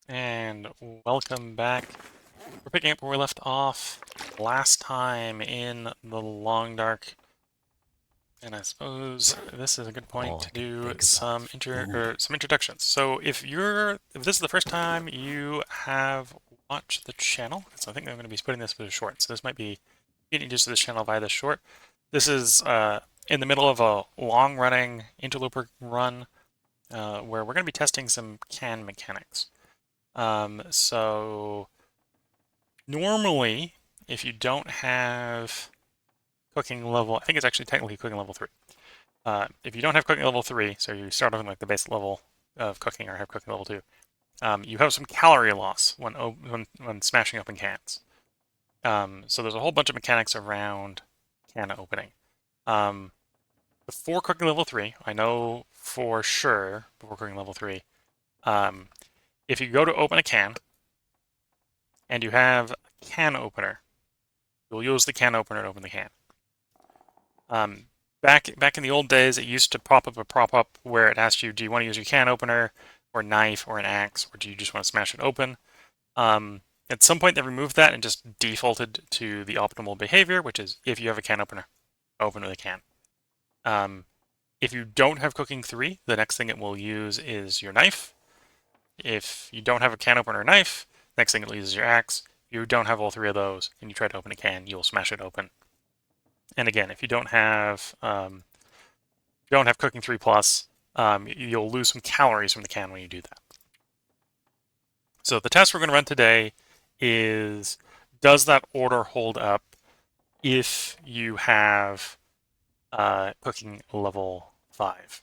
And welcome back. We're picking up where we left off last time in the Long Dark. And I suppose this is a good point to do some introductions. So if this is the first time you have watched the channel, so I think I'm going to be putting this as a short. So this might be getting used to this channel via this short. This is in the middle of a long-running interloper run where we're going to be testing some can mechanics. So normally, if you don't have cooking level, I think it's actually technically cooking level 3. If you don't have cooking level 3, so you start off in like the base level of cooking or have cooking level 2, you have some calorie loss when smashing open cans. So there's a whole bunch of mechanics around can opening. Before cooking level 3, I know for sure, before cooking level 3, if you go to open a can, and you have a can opener, you'll use the can opener to open the can. Back in the old days, it used to pop up where it asked you, do you want to use your can opener or knife or an axe, or do you just want to smash it open? At some point, they removed that and just defaulted to the optimal behavior, which is if you have a can opener, open with a can. If you don't have cooking 3, the next thing it will use is your knife. If you don't have a can opener or knife, next thing it will use is your axe. If you don't have all 3 of those and you try to open a can, you'll smash it open. And again, if you don't have cooking 3 plus, you'll lose some calories from the can when you do that. So the test we're going to run today is, does that order hold up if you have cooking level 5?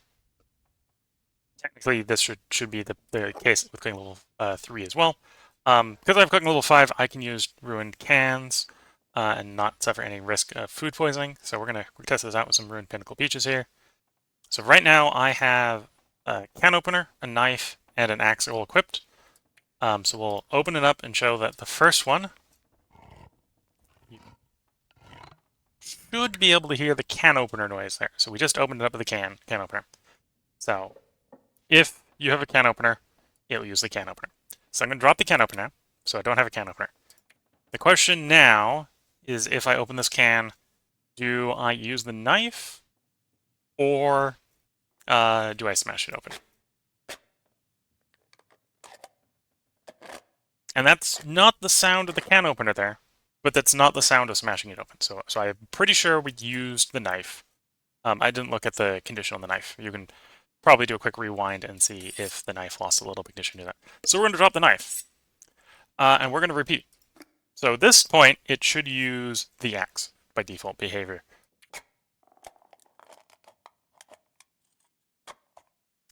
Technically, this should be the case with cooking level 3 as well. Because I have cooking level 5, I can use ruined cans and not suffer any risk of food poisoning. So we're going to test this out with some ruined pinnacle peaches here. So right now I have a can opener, a knife, and an axe all equipped. So we'll open it up and show that the first one, you should be able to hear the can opener noise there. So we just opened it up with the can opener. So if you have a can opener, it'll use the can opener. So I'm going to drop the can opener now, so I don't have a can opener. The question now is, if I open this can, do I use the knife or do I smash it open? And that's not the sound of the can opener there, but that's not the sound of smashing it open. So I'm pretty sure we used the knife. I didn't look at the condition on the knife. You can probably do a quick rewind and see if the knife lost a little bit condition to that. So we're going to drop the knife, and we're going to repeat. So at this point, it should use the axe by default behavior.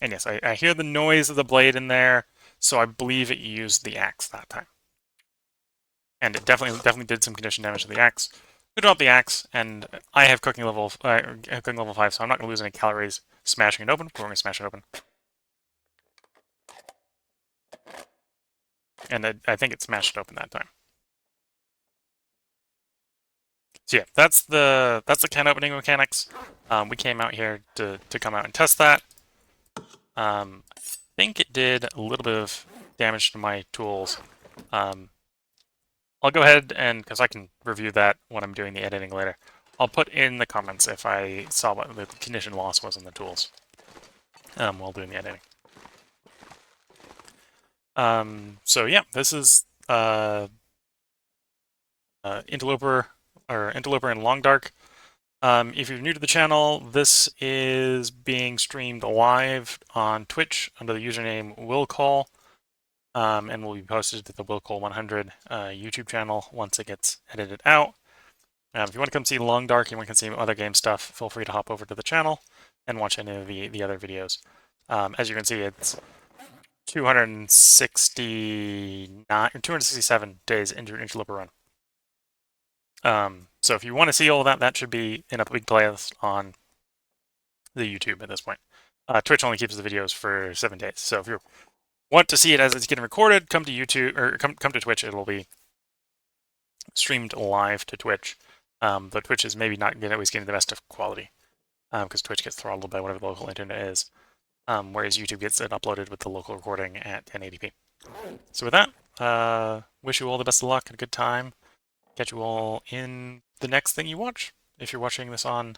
And yes, I hear the noise of the blade in there, so I believe it used the axe that time. And it definitely did some condition damage to the axe. We drop the axe, and I have cooking level 5, so I'm not going to lose any calories smashing it open. We're going to smash it open. And I think it smashed it open that time. So yeah, that's the can opening mechanics. We came out here to come out and test that. I think it did a little bit of damage to my tools. I'll go ahead and, because I can review that when I'm doing the editing later, I'll put in the comments if I saw what the condition loss was in the tools while doing the editing. So yeah, this is Interloper in Long Dark. If you're new to the channel, this is being streamed live on Twitch under the username willcall, and will be posted to the willcall100 YouTube channel once it gets edited out. If you want to come see Long Dark and you want to see other game stuff, feel free to hop over to the channel and watch any of the other videos. As you can see, it's 267 days into an Interloper run. So if you want to see all of that, that should be in a big playlist on the YouTube at this point. Twitch only keeps the videos for 7 days. So if you want to see it as it's getting recorded, come to YouTube or come to Twitch. It'll be streamed live to Twitch. Though Twitch is maybe not always getting the best of quality because Twitch gets throttled by whatever the local internet is. Whereas YouTube gets it uploaded with the local recording at 1080p. So with that, wish you all the best of luck and a good time. Catch you all in the next thing you watch. If you're watching this on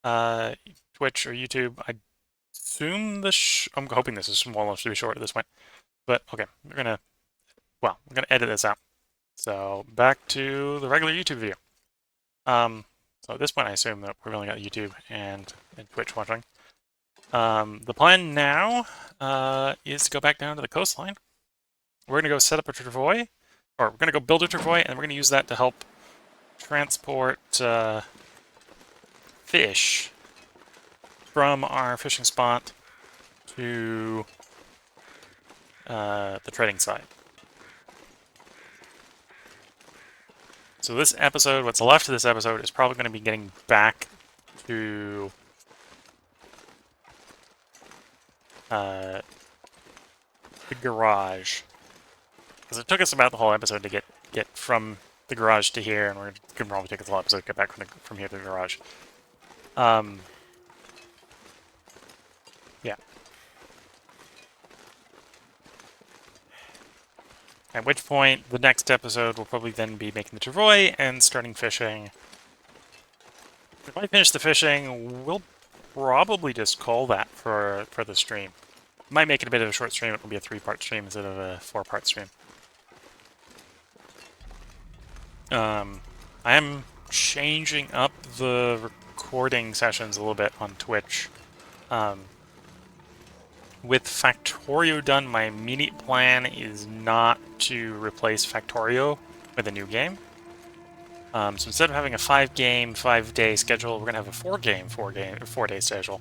Twitch or YouTube, I assume I'm hoping this is small enough to be short at this point. But okay, we're gonna edit this out. So back to the regular YouTube video. So at this point, I assume that we've only got YouTube and Twitch watching. The plan now is to go back down to the coastline. We're going to go set up a travois, or we're going to go build a travois, and we're going to use that to help transport fish from our fishing spot to the trading site. So this episode, what's left of this episode, is probably going to be getting back to the garage. Because it took us about the whole episode to get from the garage to here, and we're going to probably take us the whole episode to get back from here to the garage. Yeah. At which point, the next episode will probably then be making the travois and starting fishing. If I finish the fishing, we'll probably just call that for the stream. Might make it a bit of a short stream. It will be a 3-part stream instead of a 4-part stream. I am changing up the recording sessions a little bit on Twitch. With Factorio done, my immediate plan is not to replace Factorio with a new game. So instead of having a 5-game, 5-day schedule, we're going to have a 4-day schedule.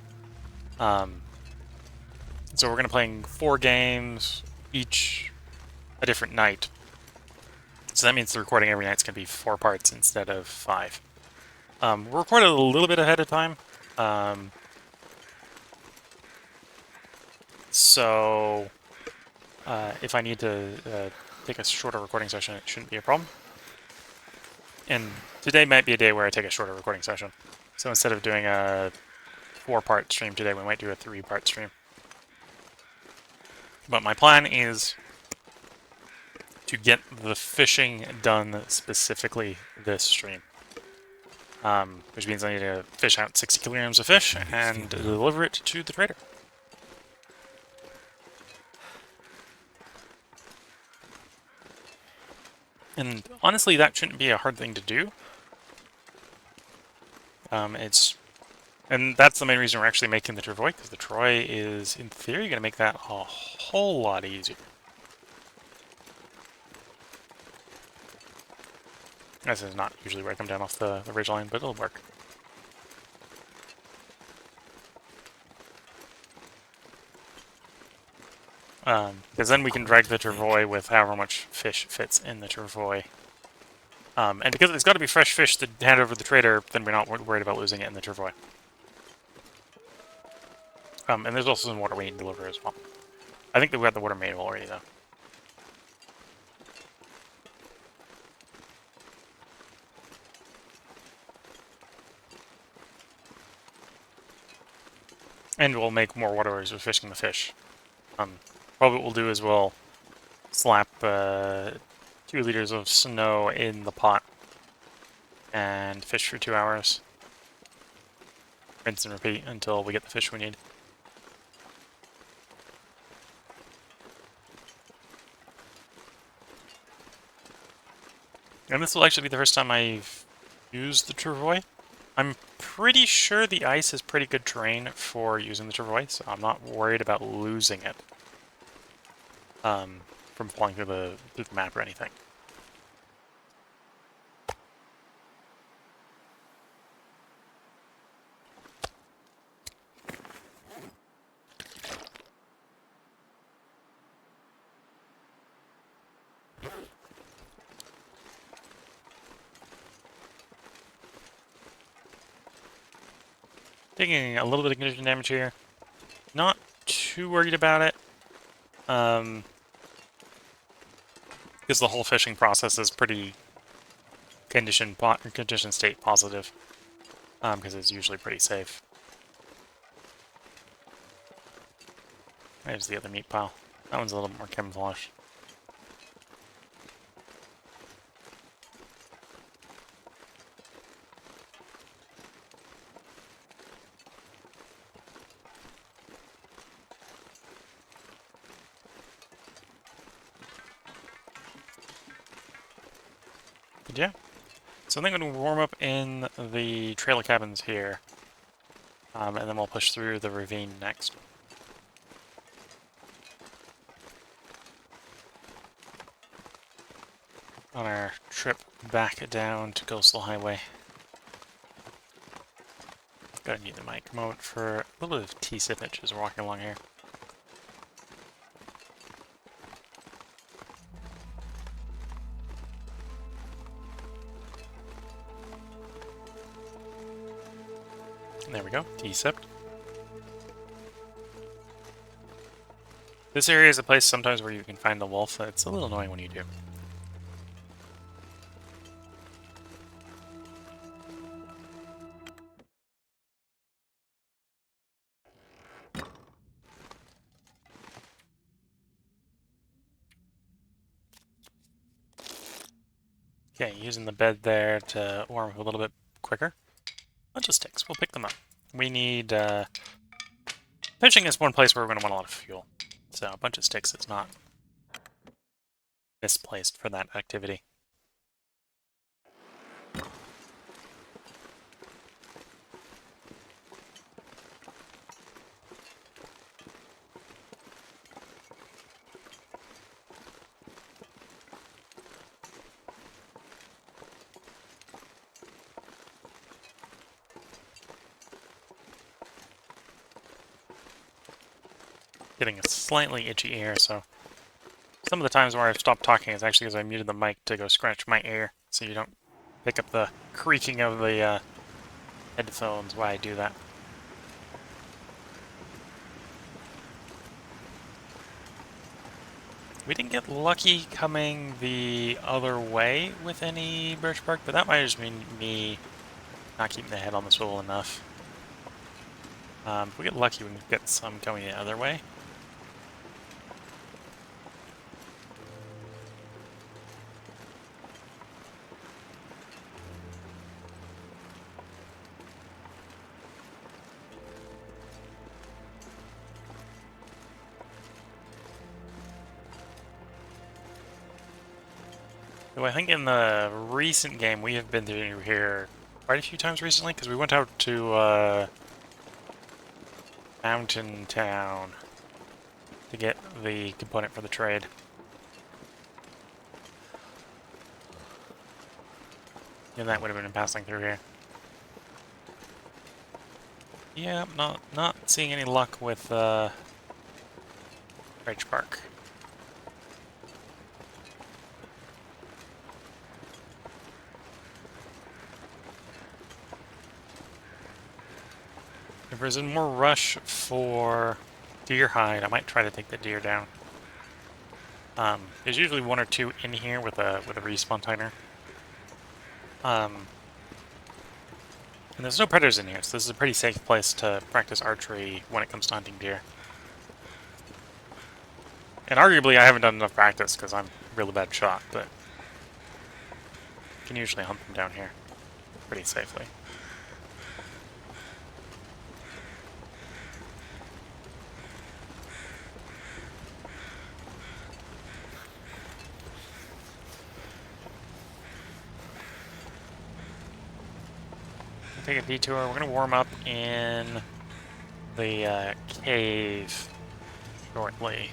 So we're going to play 4 games, each a different night. So that means the recording every night's going to be 4 parts instead of 5. We're recorded a little bit ahead of time. So if I need to take a shorter recording session, it shouldn't be a problem. And today might be a day where I take a shorter recording session. So instead of doing a 4-part stream today, we might do a 3-part stream. But my plan is to get the fishing done specifically this stream. Which means I need to fish out 60 kilograms of fish and deliver it to the trader. And honestly, that shouldn't be a hard thing to do. And that's the main reason we're actually making the travois, because the travois is, in theory, going to make that a whole lot easier. This is not usually where I come down off the ridge line, but it'll work. Because then we can drag the travois with however much fish fits in the travois. And because it's got to be fresh fish to hand over to the trader, then we're not worried about losing it in the travois. And there's also some water we need to deliver as well. I think that we got the water manual already, though. And we'll make more waterways with fishing the fish. Probably what we'll do is we'll slap 2 liters of snow in the pot and fish for 2 hours. Rinse and repeat until we get the fish we need. And this will actually be the first time I've used the travois. I'm pretty sure the ice is pretty good terrain for using the travois, so I'm not worried about losing it from flying through the map or anything. Taking a little bit of condition damage here. Not too worried about it. Because the whole fishing process is pretty condition state positive. Because it's usually pretty safe. There's the other meat pile. That one's a little more camouflage. But yeah. So I think I'm going to warm up in the trailer cabins here. And then we'll push through the ravine next. On our trip back down to Coastal Highway. Gotta need the mic moment for a little bit of tea sippage as we're walking along here. And there we go, tea sipped. This area is a place sometimes where you can find the wolf. It's a little annoying when you do. Okay, using the bed there to warm up a little bit quicker. Bunch of sticks, we'll pick them up. We need, fishing is one place where we're going to want a lot of fuel. So a bunch of sticks is not misplaced for that activity. Getting a slightly itchy ear, so some of the times where I've stopped talking is actually because I muted the mic to go scratch my ear, so you don't pick up the creaking of the headphones while I do that. We didn't get lucky coming the other way with any birch bark, but that might just mean me not keeping the head on the swivel enough. If we get lucky, we can get some coming the other way. So I think in the recent game, we have been through here quite a few times recently, because we went out to Mountain Town to get the component for the trade. And that would have been passing through here. Yeah, not seeing any luck with birch bark. If there's a more rush for deer hide, I might try to take the deer down. There's usually one or two in here with a respawn timer. And there's no predators in here, so this is a pretty safe place to practice archery when it comes to hunting deer. And arguably, I haven't done enough practice because I'm a really bad shot, but you can usually hunt them down here pretty safely. Take a detour. We're going to warm up in the cave shortly.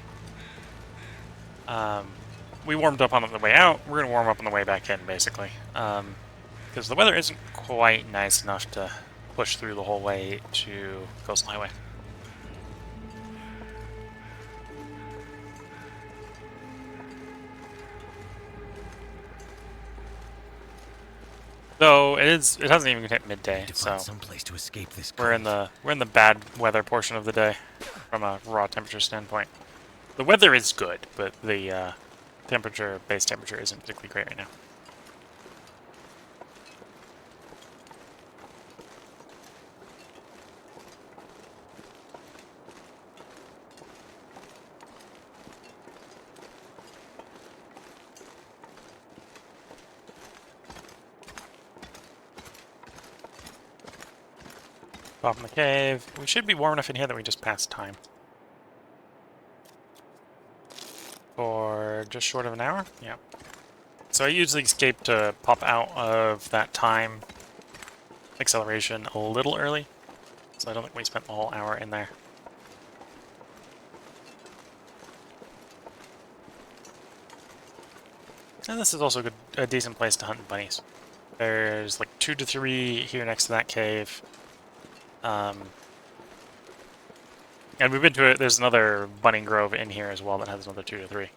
We warmed up on the way out. We're going to warm up on the way back in, basically. Because the weather isn't quite nice enough to push through the whole way to Coastal Highway. Though it hasn't even hit midday, so someplace to escape this we're in the bad weather portion of the day from a raw temperature standpoint. The weather is good, but the base temperature isn't particularly great right now. Pop in the cave. We should be warm enough in here that we just pass time. For just short of an hour? Yeah. So I usually escape to pop out of that time acceleration a little early. So I don't think we spent the whole hour in there. And this is also a decent place to hunt bunnies. There's like 2 to 3 here next to that cave. And we've been to it. There's another bunny grove in here as well that has another 2 to 3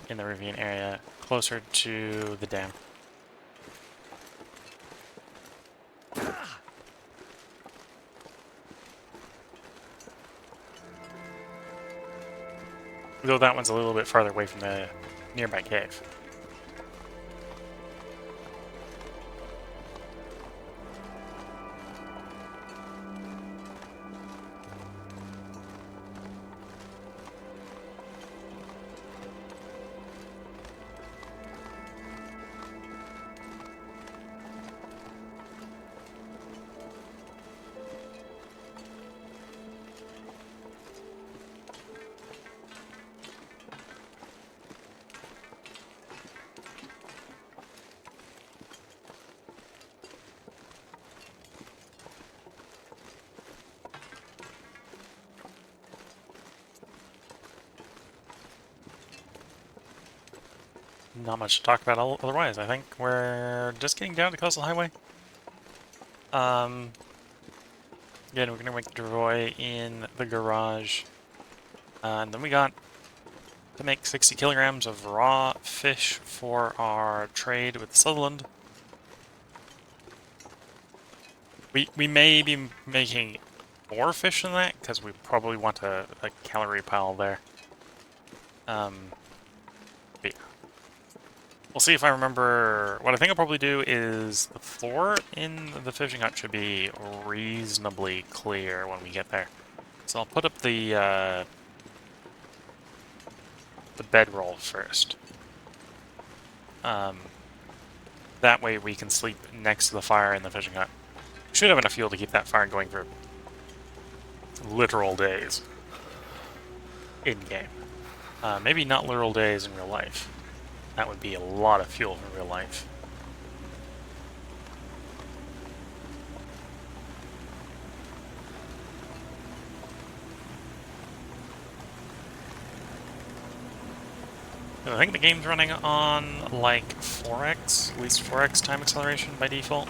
in the ravine area, closer to the dam. Though that one's a little bit farther away from the nearby cave. Not much to talk about otherwise. I think we're just getting down to Coastal Highway. Again, we're going to make the Travois in the garage. And then we got to make 60 kilograms of raw fish for our trade with Sutherland. We may be making more fish than that, because we probably want a calorie pile there. But yeah. We'll see if I remember. What I think I'll probably do is the floor in the fishing hut should be reasonably clear when we get there. So I'll put up the bedroll first. That way we can sleep next to the fire in the fishing hut. We should have enough fuel to keep that fire going for literal days in-game. Maybe not literal days in real life. That would be a lot of fuel in real life. I think the game's running on like 4x, at least 4x time acceleration by default.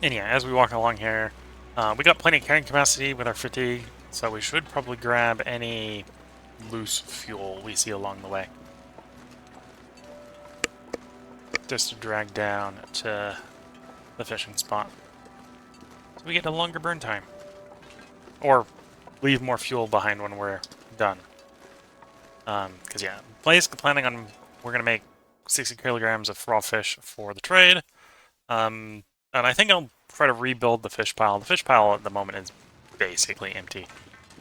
And yeah, as we walk along here, we got plenty of carrying capacity with our fatigue, so we should probably grab any loose fuel we see along the way. Just to drag down to the fishing spot. So we get a longer burn time. Or leave more fuel behind when we're done. Because yeah, planning on, we're going to make 60 kilograms of raw fish for the trade. And I think I'll try to rebuild the fish pile. The fish pile at the moment is basically empty.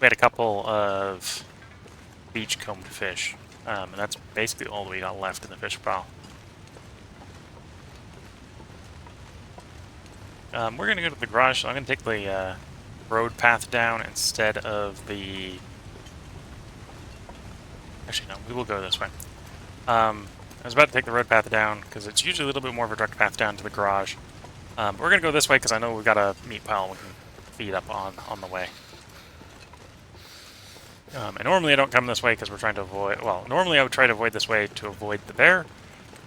We had a couple of beachcombed fish, and that's basically all we got left in the fish pile. We're going to go to the garage, so I'm going to take the road path down instead of the... Actually, no, we will go this way. I was about to take the road path down, because it's usually a little bit more of a direct path down to the garage. We're going to go this way because I know we've got a meat pile we can feed up on the way. And normally I don't come this way because we're trying to avoid... Well, normally I would try to avoid this way to avoid the bear,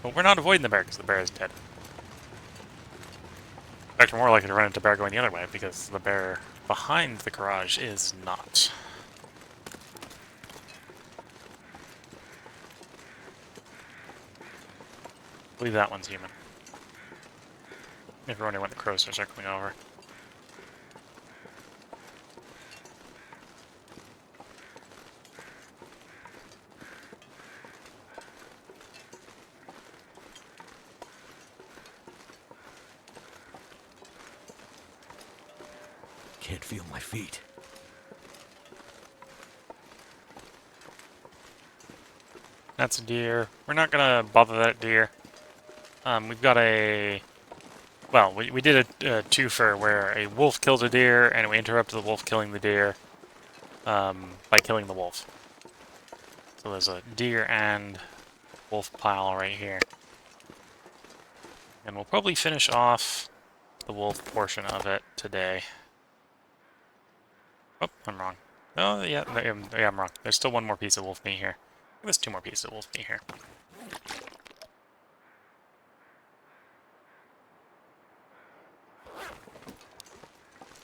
but we're not avoiding the bear because the bear is dead. In fact, we're more likely to run into bear going the other way because the bear behind the garage is not. I believe that one's human. If you're wondering when the crows are circling over. can't feel my feet. That's a deer. We're not gonna bother that deer. We've got a... Well, we did a twofer where a wolf killed a deer, and we interrupted the wolf killing the deer by killing the wolf. So there's a deer and wolf pile right here. And we'll probably finish off the wolf portion of it today. Oh, I'm wrong. Oh, yeah, yeah, I'm wrong. There's still one more piece of wolf meat here. There's 2 more pieces of wolf meat here.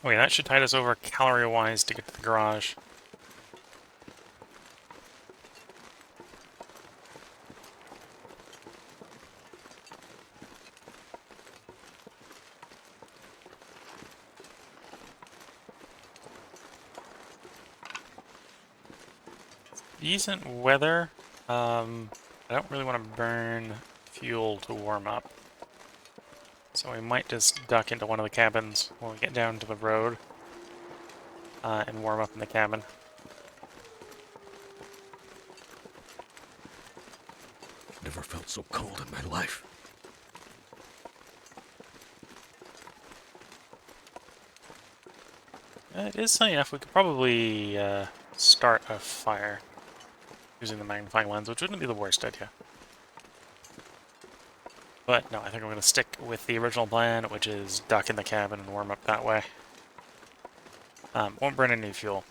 Okay, that should tide us over calorie-wise to get to the garage. Decent weather. I don't really want to burn fuel to warm up. So we might just duck into one of the cabins when we get down to the road and warm up in the cabin. Never felt so cold in my life. It is sunny enough. We could probably start a fire using the magnifying lens, which wouldn't be the worst idea. But no, I think I'm going to stick with the original plan, which is duck in the cabin and warm up that way. Won't burn any fuel.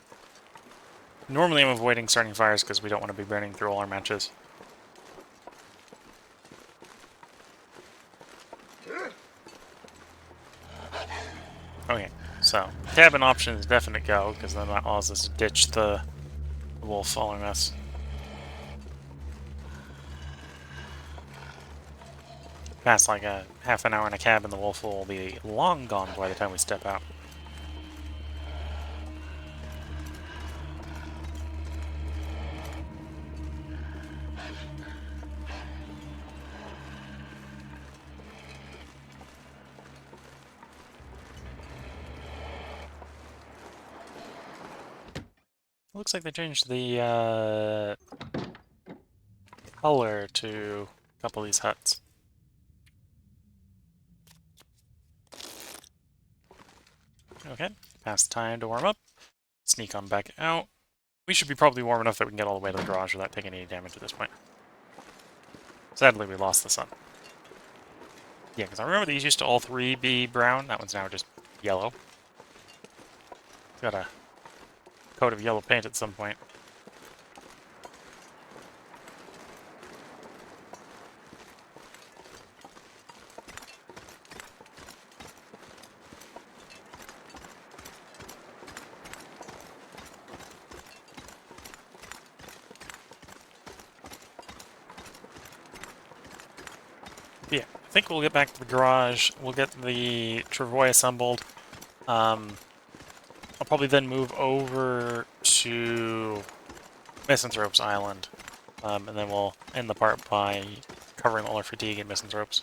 Normally I'm avoiding starting fires because we don't want to be burning through all our matches. Okay, so cabin option is definite go, because then that allows us to ditch the wolf following us. Past like a half an hour in a cabin, the wolf will be long gone by the time we step out. Looks like they changed the color to a couple of these huts. Okay, past time to warm up. Sneak on back out. We should be probably warm enough that we can get all the way to the garage without taking any damage at this point. Sadly, we lost the sun. Yeah, because I remember these used to all 3 be brown. That one's now just yellow. It's got a coat of yellow paint at some point. Yeah, I think we'll get back to the garage. We'll get the Travois assembled. I'll probably then move over to Misanthrope's Island. And then we'll end the part by covering all our fatigue in Misanthrope's.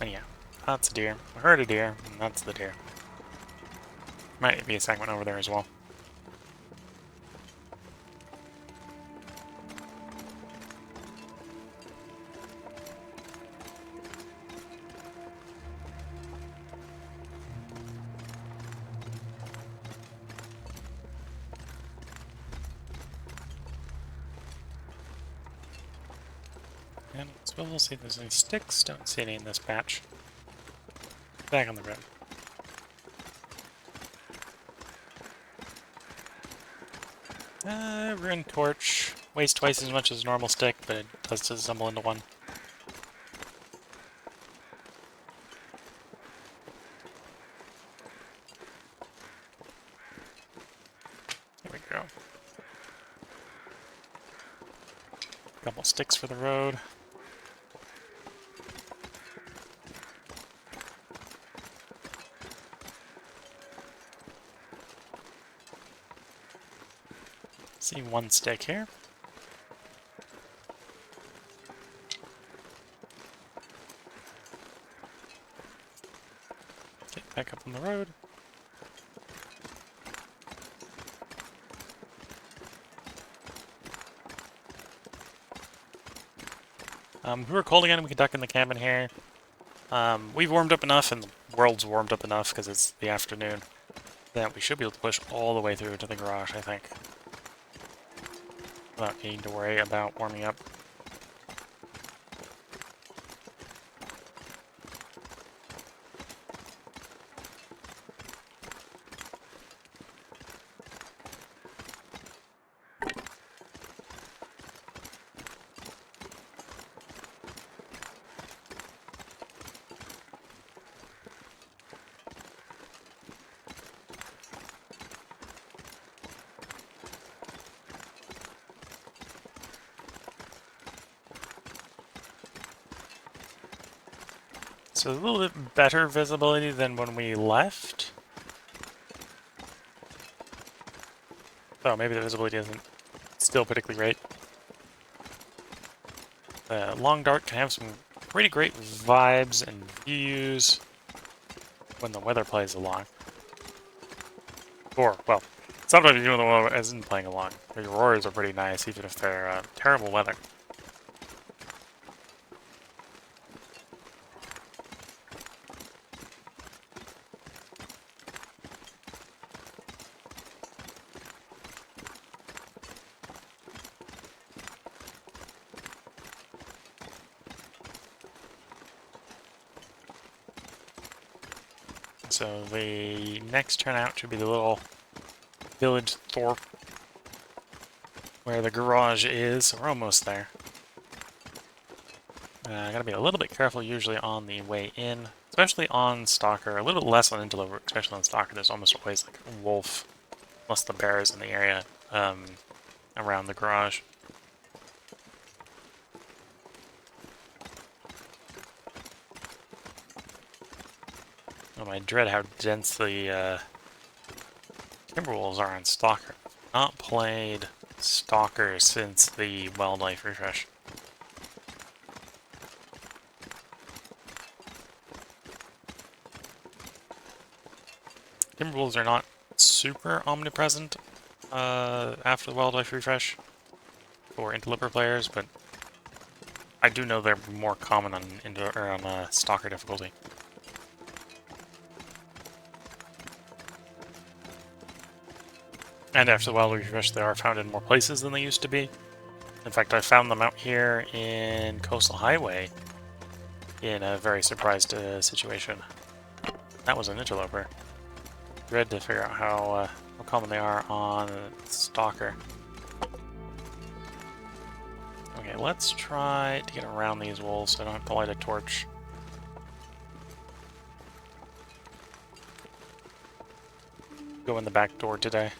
And yeah, that's a deer. I heard a deer, and that's the deer. Might be a segment over there as well. And we'll see if there's any sticks. Don't see any in this patch. Back on the road. Ruined torch. Weighs twice as much as a normal stick, but it does disassemble into one. There we go. Couple sticks for the road. See one stick here. back up on the road. If we're cold again, we can duck in the cabin here. We've warmed up enough, and the world's warmed up enough because it's the afternoon, that we should be able to push all the way through to the garage, I think, without needing to worry about warming up. So a little bit better visibility than when we left. Oh, maybe the visibility isn't still particularly great. The long dark can have some pretty great vibes and views when the weather plays along. Or, well, sometimes even when the weather isn't playing along. The auroras are pretty nice, even if they're terrible weather. So the next turnout should be the little village thorp where the garage is. So we're almost there. I gotta be a little bit careful usually on the way in, especially on Stalker. A little bit less on Interloper, especially on Stalker. There's almost always like a wolf, unless the bear is in the area around the garage. Oh, I dread how dense the Timberwolves are on Stalker. Not played Stalker since the wildlife refresh. Timberwolves are not super omnipresent after the wildlife refresh for Interloper players, but I do know they're more common on Stalker difficulty. And after the wildlife refresh, they are found in more places than they used to be. In fact, I found them out here in Coastal Highway in a very surprised situation. That was an Interloper. Dread to figure out how common they are on Stalker. Okay, let's try to get around these wolves so I don't have to light a torch. Go in the back door today.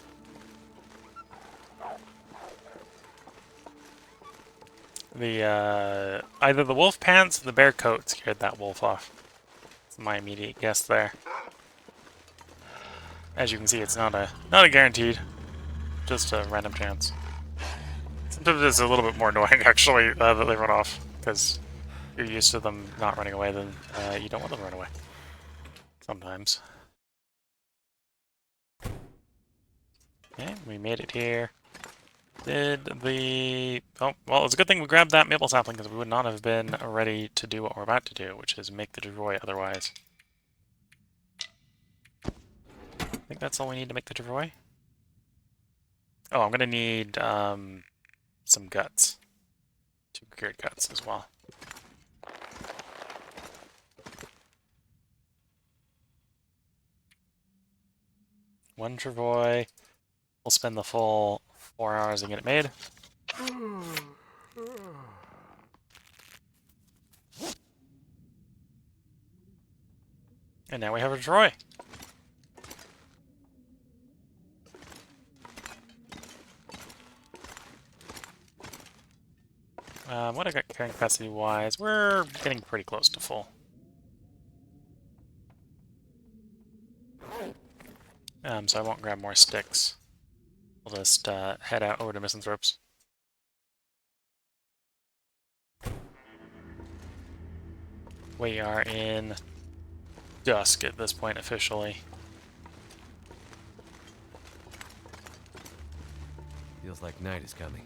The either the wolf pants or the bear coat scared that wolf off. That's my immediate guess there. As you can see, it's not a guaranteed, just a random chance. Sometimes it's a little bit more annoying actually that they run off because you're used to them not running away, then you don't want them to run away. Sometimes. Okay, we made it here. Did the... Oh, well, it's a good thing we grabbed that maple sapling because we would not have been ready to do what we're about to do, which is make the Travois otherwise. I think that's all we need to make the Travois. Oh, I'm gonna need some guts. 2 cured guts as well. One Travois. We'll spend the full 4 hours to get it made. And now we have a Travois. What I got carrying capacity wise, we're getting pretty close to full. So I won't grab more sticks. We'll just head out over to Misanthropes. We are in dusk at this point officially. Feels like night is coming.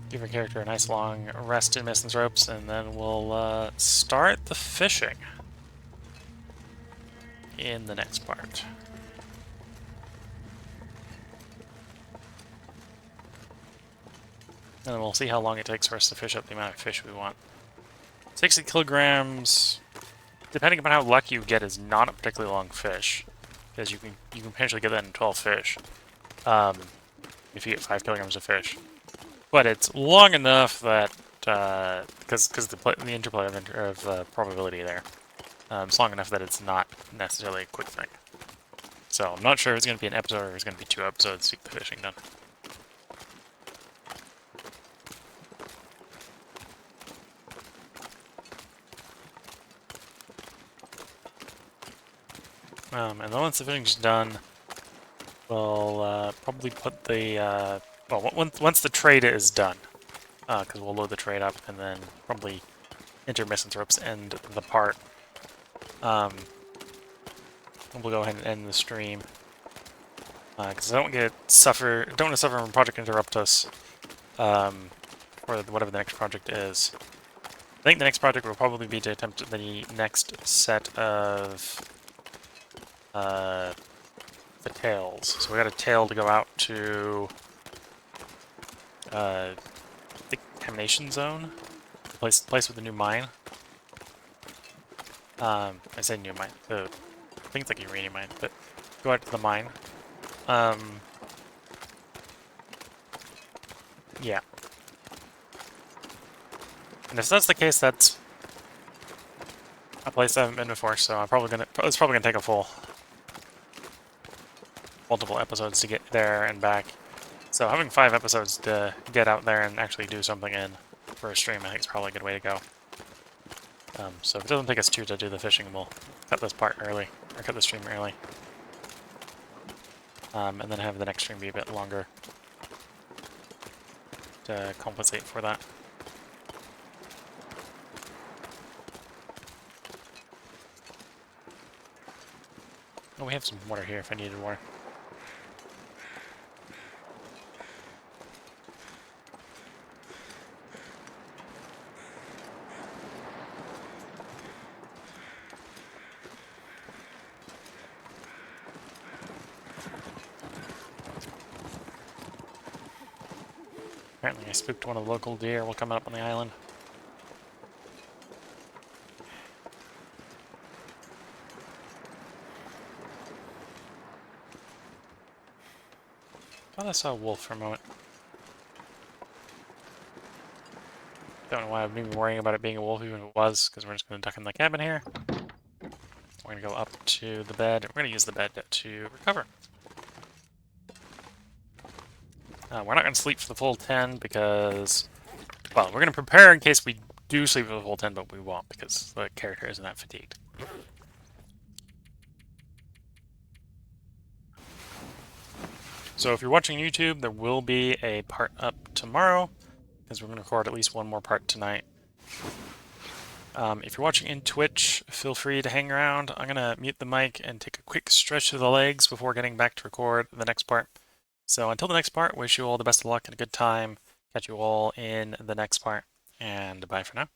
Give our character a nice long rest in Mistance Ropes, and then we'll start the fishing in the next part. And then we'll see how long it takes for us to fish up the amount of fish we want. 60 kilograms, depending upon how lucky you get, is not a particularly long fish, because you can potentially get that in 12 fish, if you get 5 kilograms of fish. But it's long enough that because the interplay of probability there, it's long enough that it's not necessarily a quick thing. So I'm not sure if it's going to be an episode or if it's going to be 2 episodes to get the fishing done. And then once the fishing's done, we'll probably put the well, once the trade is done, because we'll load the trade up and then probably intermittent ropes end the part. We'll go ahead and end the stream because I don't want to suffer from Project Interruptus or whatever the next project is. I think the next project will probably be to attempt the next set of the tails. So we got a tail to go out to the contamination zone, place with the new mine. I say new mine. I think it's like a uranium mine, but go out to the mine. Yeah. And if that's the case, that's a place I haven't been before, so it's probably gonna take a full multiple episodes to get there and back. So having 5 episodes to get out there and actually do something in for a stream, I think is probably a good way to go. So if it doesn't take us 2 to do the fishing, we'll cut this part early, or cut the stream early. And then have the next stream be a bit longer to compensate for that. Oh, we have some water here if I needed water. Apparently I spooked one of the local deer while coming up on the island. Thought I saw a wolf for a moment. Don't know why I'm even worrying about it being a wolf, even if it was, because we're just going to duck in the cabin here. We're going to go up to the bed. We're going to use the bed to recover. We're not going to sleep for the full 10 because, well, we're going to prepare in case we do sleep for the full 10, but we won't because the character isn't that fatigued. So if you're watching YouTube, there will be a part up tomorrow because we're going to record at least one more part tonight. If you're watching in Twitch, feel free to hang around. I'm going to mute the mic and take a quick stretch of the legs before getting back to record the next part. So until the next part, wish you all the best of luck and a good time. Catch you all in the next part, and bye for now.